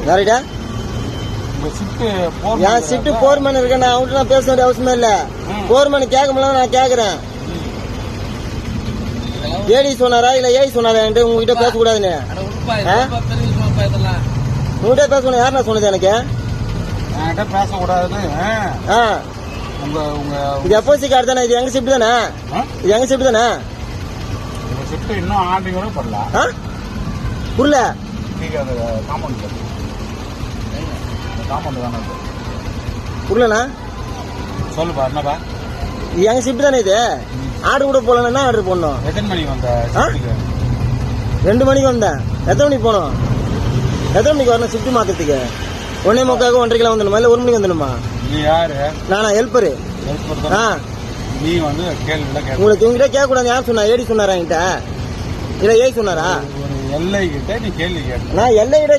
யாரிடா என் shift foreman இருக்கேன். நான் அவங்கள்ட்ட நான் பேச வேண்டிய அவசியமே இல்லை. போர்மேன் கேட்க முடியல, நான் கேட்குறேன். ஏடி சொன்னாரா இல்லை ஏய் சொன்னாரா உங்ககிட்ட பேசக்கூடாதுன்னு உங்ககிட்ட பேசணும். யாருன்னா சொன்னது எனக்கு பேசக்கூடாதுன்னு? இது எப்போசி கார்டு தானே? இது எங்க ஷிஃப்ட் தானே? இது எங்க ஷிஃப்ட் தானே? இன்னும் ஆண்டிங் கூட பண்ணல. புரியல. புரியலண்ணா சொல்லுப்பா. என்னப்பா இது எங்க ஷிஃப்ட் தானே? இது ஆர்டர் கூட போடலன்னா ஆர்டர் போடணும். எத்தனை மணிக்கு வந்த? 2 மணிக்கு வந்தேன். எத்தனை மணிக்கு போகணும்? எத்தனை மணிக்கு வரணும் ஷிஃப்ட் மாத்துறதுக்கு? 1:45 1:30 வந்துடணுமா இல்லை 1 மணிக்கு வந்துடணுமா? நீ யாரு? நானா ஹெல்ப்பரு. நீ வந்து கேள்வி உங்களுக்கு உங்ககிட்ட கேட்க கூடாது. யார் சொன்னா? ஏடி சொன்னாரா என்கிட்ட இல்லை ஏய் சொன்னாரா? ஒரு எல்லை கிட்ட நீ கேள்வி கேட்ட. நான் எல்லை கிட்ட